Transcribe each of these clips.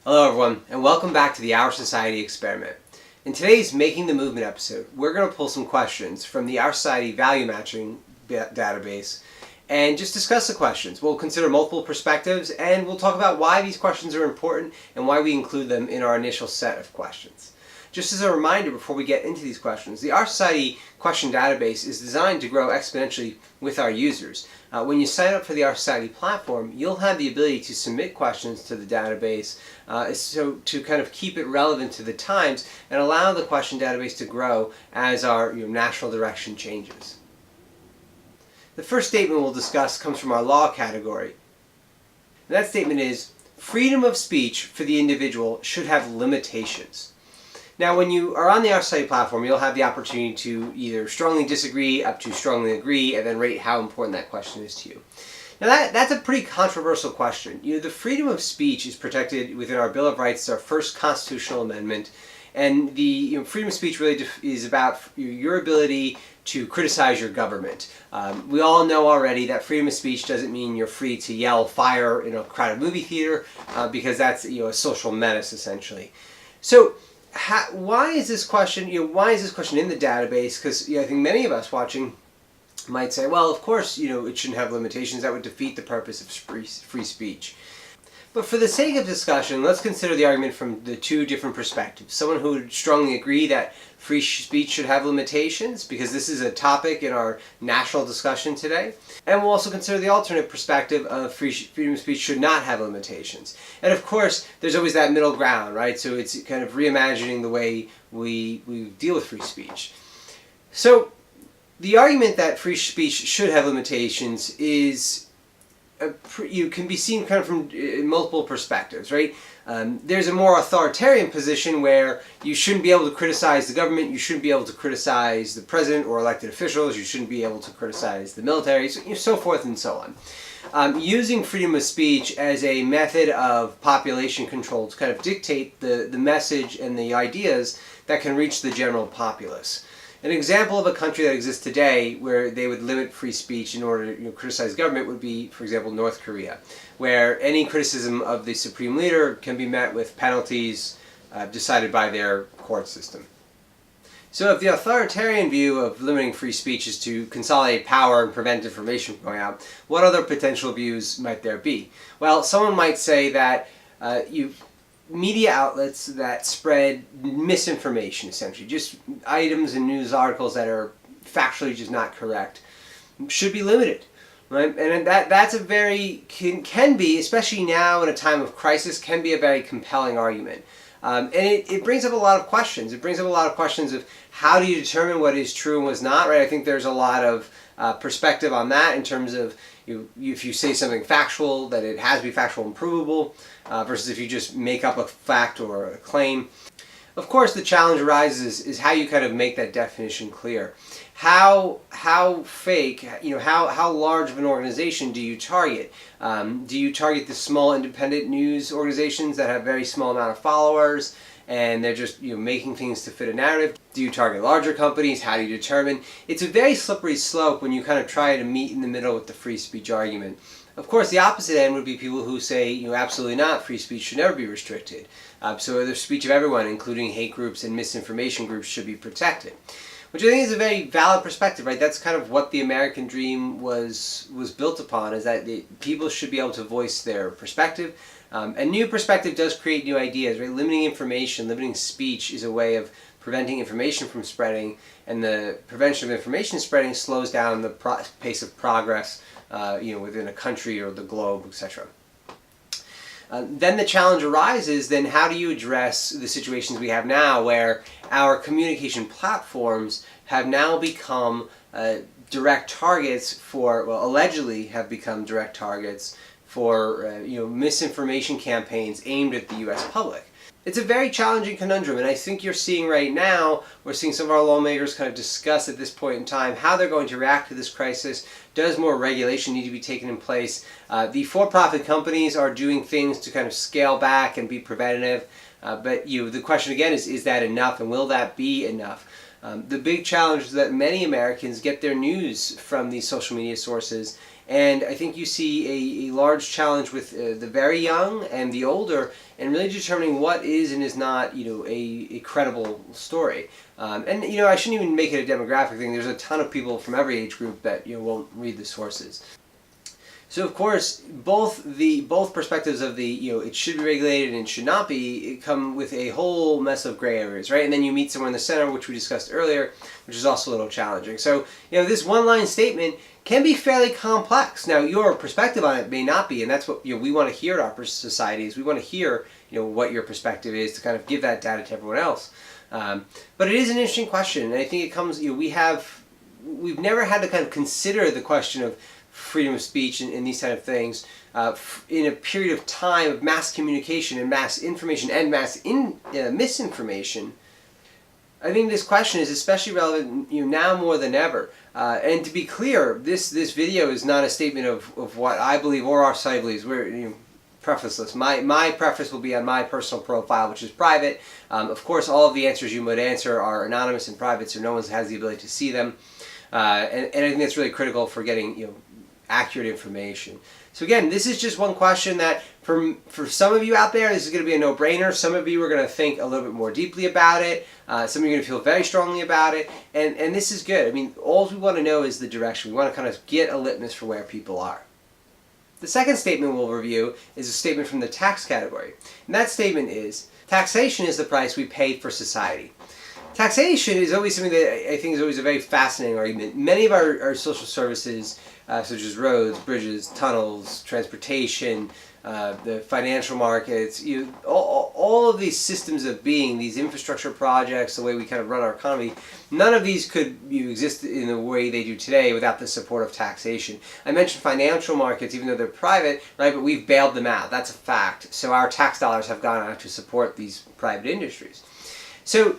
Hello everyone, and welcome back to the OurSociety Experiment. In today's Making the Movement episode, we're going to pull some questions from the OurSociety Value Matching database and just discuss the questions. We'll consider multiple perspectives and we'll talk about why these questions are important and why we include them in our initial set of questions. Just as a reminder before we get into these questions, the OurSociety question database is designed to grow exponentially with our users. When you sign up for the OurSociety platform, you'll have the ability to submit questions to the database so to kind of keep it relevant to the times and allow the question database to grow as our national direction changes. The first statement we'll discuss comes from our law category. And that statement is, freedom of speech for the individual should have limitations. Now, when you are on the OurSociety platform, you'll have the opportunity to either strongly disagree up to strongly agree and then rate how important that question is to you. Now, that's a pretty controversial question. The freedom of speech is protected within our Bill of Rights. It's our first constitutional amendment. And the freedom of speech really is about your ability to criticize your government. We all know already that freedom of speech doesn't mean you're free to yell fire in a crowded movie theater because that's a social menace, essentially. So, why is this question? Why is this question in the database? Because I think many of us watching might say, well, of course, it shouldn't have limitations. That would defeat the purpose of free speech. But for the sake of discussion, let's consider the argument from the two different perspectives. Someone who would strongly agree that free speech should have limitations, because this is a topic in our national discussion today. And we'll also consider the alternate perspective of freedom of speech should not have limitations. And of course, there's always that middle ground, right? So it's kind of reimagining the way we deal with free speech. So the argument that free speech should have limitations is can be seen kind of from multiple perspectives, right? There's a more authoritarian position where you shouldn't be able to criticize the government, you shouldn't be able to criticize the president or elected officials, you shouldn't be able to criticize the military, so forth and so on. Using freedom of speech as a method of population control to kind of dictate the message and the ideas that can reach the general populace. An example of a country that exists today where they would limit free speech in order to criticize government would be, for example, North Korea, where any criticism of the supreme leader can be met with penalties decided by their court system. So if the authoritarian view of limiting free speech is to consolidate power and prevent information from going out, what other potential views might there be? Well, someone might say that media outlets that spread misinformation, essentially, just items and news articles that are factually just not correct, should be limited, right? And that's a very, can be, especially now in a time of crisis, can be a very compelling argument. And it brings up a lot of questions. It brings up a lot of questions of how do you determine what is true and what's not, right? I think there's a lot of perspective on that in terms of if you say something factual, that it has to be factual and provable, versus if you just make up a fact or a claim. Of course, the challenge arises is how you kind of make that definition clear. How fake, how large of an organization do you target? Do you target the small independent news organizations that have very small amount of followers and they're just making things to fit a narrative? Do you target larger companies? How do you determine? It's a very slippery slope when you kind of try to meet in the middle with the free speech argument. Of course, the opposite end would be people who say, absolutely not, free speech should never be restricted. So the speech of everyone, including hate groups and misinformation groups, should be protected. Which I think is a very valid perspective, right? That's kind of what the American dream was built upon, is that people should be able to voice their perspective. A new perspective does create new ideas, right? Limiting information, limiting speech is a way of preventing information from spreading, and the prevention of information spreading slows down the pace of progress, within a country or the globe, etc. Then the challenge arises, then how do you address the situations we have now where our communication platforms have now become direct targets for, allegedly have become direct targets for misinformation campaigns aimed at the U.S. public. It's a very challenging conundrum, and I think you're seeing right now, we're seeing some of our lawmakers kind of discuss at this point in time how they're going to react to this crisis. Does more regulation need to be taken in place? The for-profit companies are doing things to kind of scale back and be preventative, but the question again is that enough, and will that be enough? The big challenge is that many Americans get their news from these social media sources, and I think you see a large challenge with the very young and the older, and really determining what is and is not, a credible story. And I shouldn't even make it a demographic thing. There's a ton of people from every age group that won't read the sources. So of course, both perspectives of the it should be regulated and should not be come with a whole mess of gray areas, right? And then you meet somewhere in the center, which we discussed earlier, which is also a little challenging. So this one-line statement can be fairly complex. Now, your perspective on it may not be, and that's what we want to hear at our societies. We want to hear what your perspective is to kind of give that data to everyone else. But it is an interesting question, and I think it comes. We've never had to kind of consider the question of freedom of speech and these kind of things in a period of time of mass communication and mass information and mass misinformation. I think this question is especially relevant now more than ever. And to be clear, this video is not a statement of what I believe or our site believes. We're preface this. My preface will be on my personal profile, which is private. Of course, all of the answers you might answer are anonymous and private, so no one has the ability to see them. And I think that's really critical for getting accurate information. So again, this is just one question that for some of you out there, this is going to be a no-brainer. Some of you are going to think a little bit more deeply about it. Some of you are going to feel very strongly about it. And this is good. I mean, all we want to know is the direction. We want to kind of get a litmus for where people are. The second statement we'll review is a statement from the tax category. And that statement is, taxation is the price we pay for society. Taxation is always something that I think is always a very fascinating argument. Many of our social services, such as roads, bridges, tunnels, transportation, the financial markets, all of these systems of being, these infrastructure projects, the way we kind of run our economy, none of these could exist in the way they do today without the support of taxation. I mentioned financial markets, even though they're private, right? But we've bailed them out. That's a fact. So our tax dollars have gone out to support these private industries. So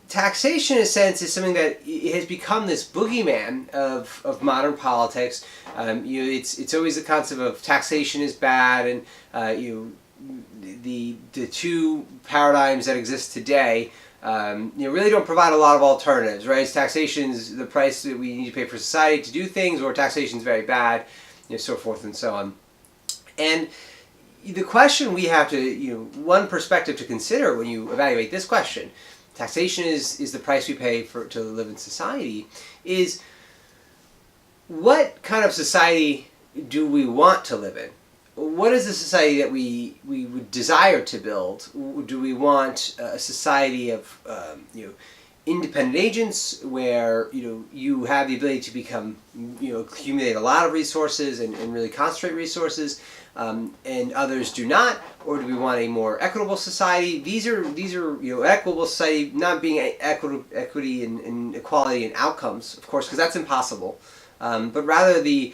taxation, in a sense, is something that has become this boogeyman of modern politics. It's always the concept of taxation is bad, and the two paradigms that exist today really don't provide a lot of alternatives, right? Taxation is the price that we need to pay for society to do things, or taxation is very bad, so forth and so on. And the question we have to, one perspective to consider when you evaluate this question, taxation is the price we pay to live in society, is what kind of society do we want to live in? What is the society that we would desire to build? Do we want a society of independent agents where you have the ability to become accumulate a lot of resources and really concentrate resources, and others do not? Or do we want a more equitable society? These are equitable society not being equity and equality in outcomes, of course, because that's impossible, but rather the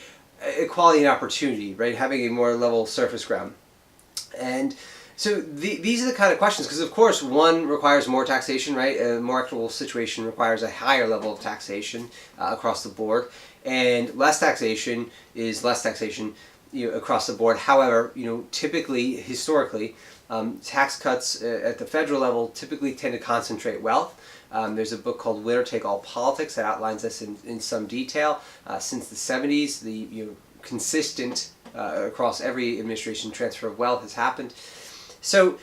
equality and opportunity, right? Having a more level surface ground. And so these are the kind of questions, because of course one requires more taxation, right? A more equitable situation requires a higher level of taxation across the board, and less taxation is less taxation across the board. However, typically, historically, tax cuts at the federal level typically tend to concentrate wealth. There's a book called Winner Take All Politics that outlines this in some detail. Since the 70s, the consistent across every administration transfer of wealth has happened. So,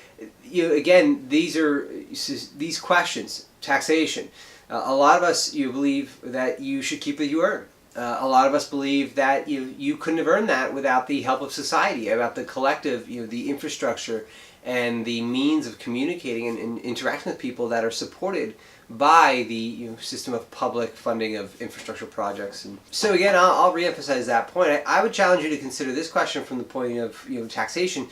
again, these questions, taxation. A lot of us believe that you should keep what you earn. A lot of us believe that you couldn't have earned that without the help of society, about the collective, the infrastructure and the means of communicating and interacting with people that are supported by the system of public funding of infrastructure projects. And so again, I'll reemphasize that point. I would challenge you to consider this question from the point of taxation,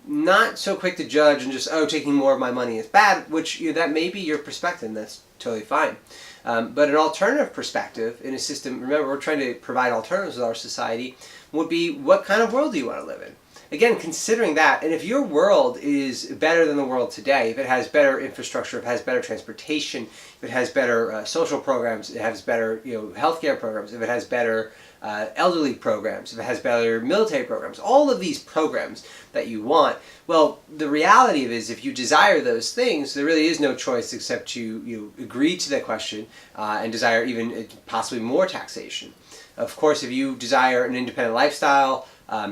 not so quick to judge and just, taking more of my money is bad, which that may be your perspective, and that's totally fine. But an alternative perspective in a system, remember we're trying to provide alternatives with our society, would be what kind of world do you want to live in? Again, considering that, and if your world is better than the world today, if it has better infrastructure, if it has better transportation, if it has better social programs, it has better healthcare programs, if it has better elderly programs, if it has better military programs, all of these programs that you want. Well, the reality of it is if you desire those things, there really is no choice except to agree to that question and desire even possibly more taxation. Of course, if you desire an independent lifestyle,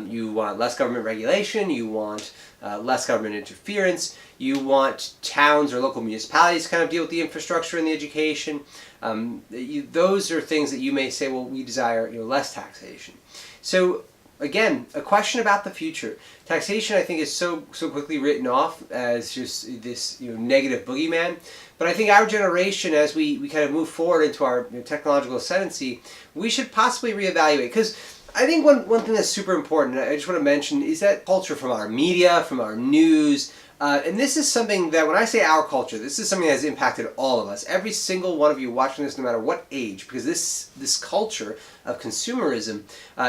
you want less government regulation, you want less government interference, you want towns or local municipalities to kind of deal with the infrastructure and the education. Those are things that you may say, well, we desire less taxation. So again, a question about the future. Taxation, I think, is so quickly written off as just this negative boogeyman. But I think our generation, as we kind of move forward into our technological ascendancy, we should possibly reevaluate. Because I think one thing that's super important, I just want to mention, is that culture from our media, from our news. And this is something that, when I say our culture, this is something that has impacted all of us. Every single one of you watching this, no matter what age, because this culture of consumerism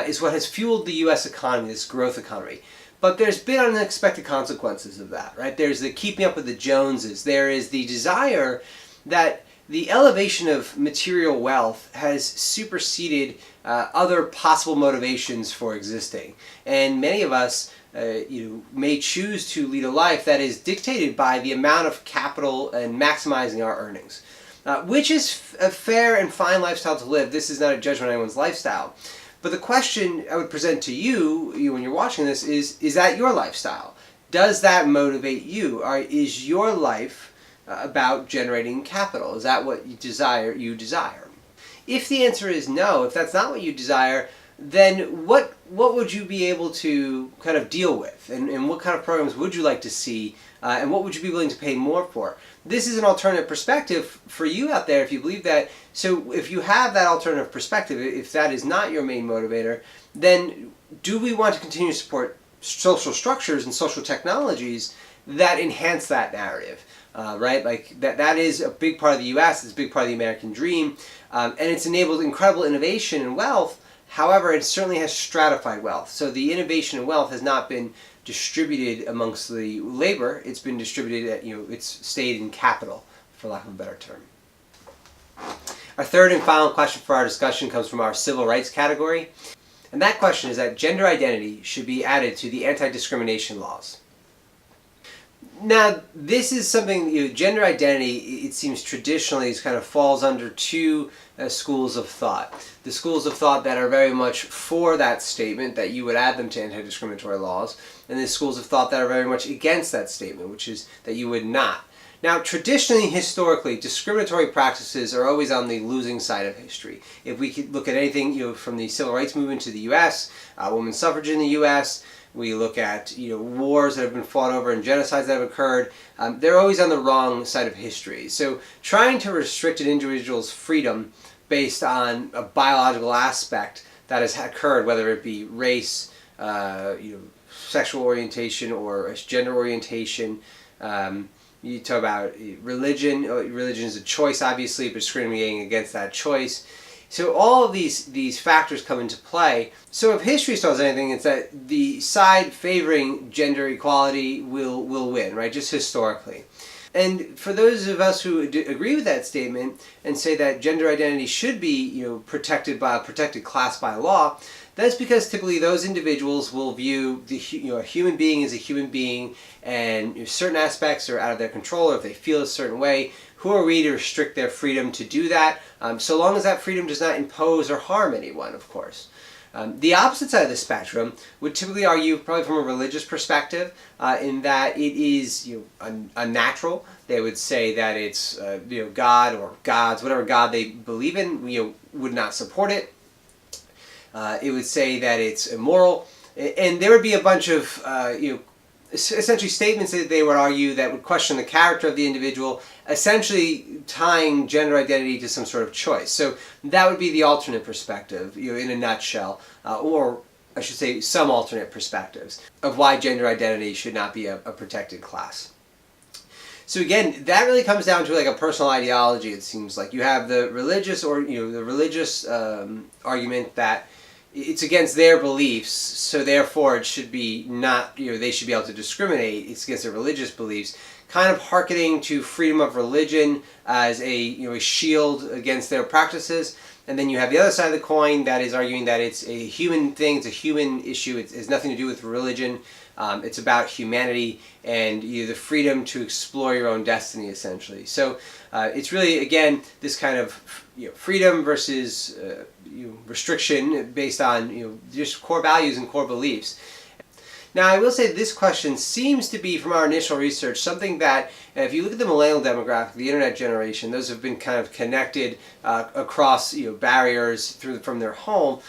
is what has fueled the U.S. economy, this growth economy. But there's been unexpected consequences of that, right? There's the keeping up with the Joneses. There is the desire that the elevation of material wealth has superseded other possible motivations for existing. And many of us may choose to lead a life that is dictated by the amount of capital and maximizing our earnings, which is a fair and fine lifestyle to live. This is not a judgment on anyone's lifestyle. But the question I would present to you when you're watching this is that your lifestyle? Does that motivate you? Is your life about generating capital? Is that what you desire? If the answer is no, if that's not what you desire, then what would you be able to kind of deal with? And what kind of programs would you like to see? And what would you be willing to pay more for? This is an alternative perspective for you out there if you believe that. So if you have that alternative perspective, if that is not your main motivator, then do we want to continue to support social structures and social technologies that enhance that narrative? Right? Like that is a big part of the U.S., it's a big part of the American dream, and it's enabled incredible innovation and wealth. However, it certainly has stratified wealth. So the innovation and wealth has not been distributed amongst the labor. It's been distributed at, it's stayed in capital, for lack of a better term. Our third and final question for our discussion comes from our civil rights category. And that question is that gender identity should be added to the anti-discrimination laws. Now, this is something, gender identity, it seems traditionally kind of falls under two schools of thought. The schools of thought that are very much for that statement, that you would add them to anti-discriminatory laws, and the schools of thought that are very much against that statement, which is that you would not. Now, traditionally, historically, discriminatory practices are always on the losing side of history. If we could look at anything, from the civil rights movement to the U.S., women's suffrage in the U.S., we look at wars that have been fought over and genocides that have occurred. They're always on the wrong side of history. So trying to restrict an individual's freedom based on a biological aspect that has occurred, whether it be race, sexual orientation, or gender orientation. You talk about religion. Religion is a choice, obviously, but discriminating against that choice. So all of these factors come into play. So if history tells anything, it's that the side favoring gender equality will win, right? Just historically. And for those of us who agree with that statement and say that gender identity should be, protected by a protected class by law, that's because typically those individuals will view a human being as a human being, and certain aspects are out of their control, or if they feel a certain way, who are we to restrict their freedom to do that, so long as that freedom does not impose or harm anyone, of course. The opposite side of the spectrum would typically argue, probably from a religious perspective, in that it is unnatural. They would say that it's God or gods, whatever God they believe in, would not support it. It would say that it's immoral, and there would be a bunch of essentially statements that they would argue that would question the character of the individual, essentially tying gender identity to some sort of choice. So that would be the alternate perspective, in a nutshell, or I should say some alternate perspectives of why gender identity should not be a protected class. So again, that really comes down to like a personal ideology. It seems like you have the religious argument that it's against their beliefs, so therefore it should be not, they should be able to discriminate. It's against their religious beliefs, kind of hearkening to freedom of religion as a shield against their practices. And then you have the other side of the coin that is arguing that it's a human thing, it's a human issue, it has nothing to do with religion. It's about humanity and the freedom to explore your own destiny, essentially. So it's really, again, this kind of freedom versus restriction based on just core values and core beliefs. Now, I will say this question seems to be, from our initial research, something that, if you look at the millennial demographic, the internet generation, those have been kind of connected across barriers from their home.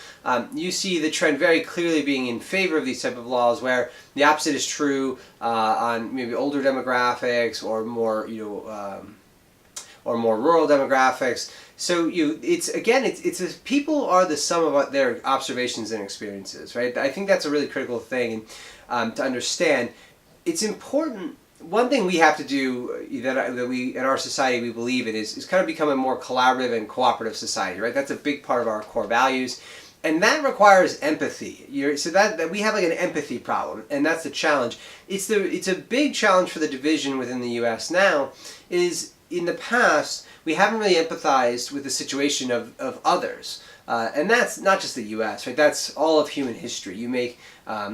You see the trend very clearly being in favor of these type of laws, where the opposite is true on maybe older demographics or more rural demographics. So it's people are the sum of their observations and experiences, right? I think that's a really critical thing to understand. It's important. One thing we have to do that we in our society we believe in is kind of become a more collaborative and cooperative society, right? That's a big part of our core values. And that requires empathy. So that we have like an empathy problem, and that's the challenge. It's a big challenge for the division within the U.S. now. Is in the past we haven't really empathized with the situation of others, and that's not just the U.S. right? That's all of human history. You make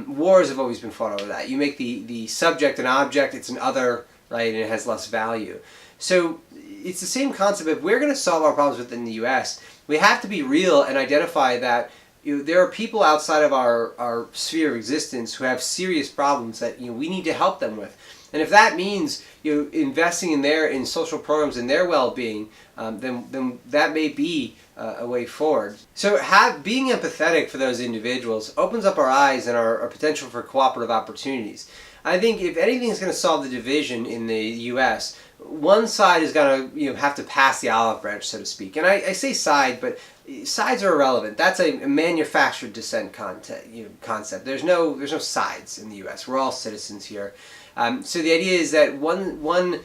wars have always been fought over that. You make the subject an object, it's an other, right, and it has less value. So it's the same concept. If we're going to solve our problems within the U.S., we have to be real and identify that there are people outside of our sphere of existence who have serious problems that we need to help them with. And if that means investing in social programs and their well-being, then that may be a way forward. So being empathetic for those individuals opens up our eyes and our potential for cooperative opportunities. I think if anything is going to solve the division in the U.S., one side is going to have to pass the olive branch, so to speak. And I say side, but sides are irrelevant. That's a manufactured dissent concept. There's no sides in the U.S. We're all citizens here. So the idea is that one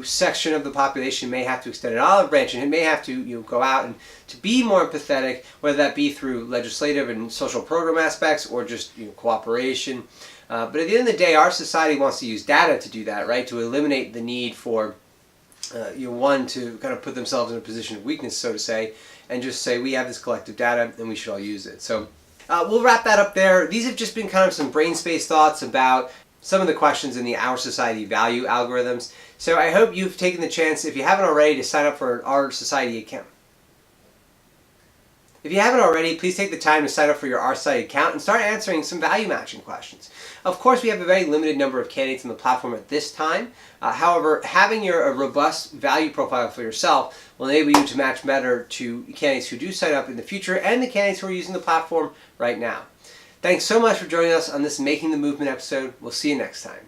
section of the population may have to extend an olive branch, and it may have to go out and to be more empathetic, whether that be through legislative and social program aspects or just cooperation. But at the end of the day, our society wants to use data to do that, right? To eliminate the need for one to kind of put themselves in a position of weakness, so to say, and just say we have this collective data and we should all use it. So we'll wrap that up there. These have just been kind of some brain space thoughts about some of the questions in the OurSociety value algorithms. So I hope you've taken the chance, if you haven't already, to sign up for an OurSociety account. If you haven't already, please take the time to sign up for your OurSociety account and start answering some value matching questions. Of course, we have a very limited number of candidates on the platform at this time. However, having a robust value profile for yourself will enable you to match better to candidates who do sign up in the future and the candidates who are using the platform right now. Thanks so much for joining us on this Making the Movement episode. We'll see you next time.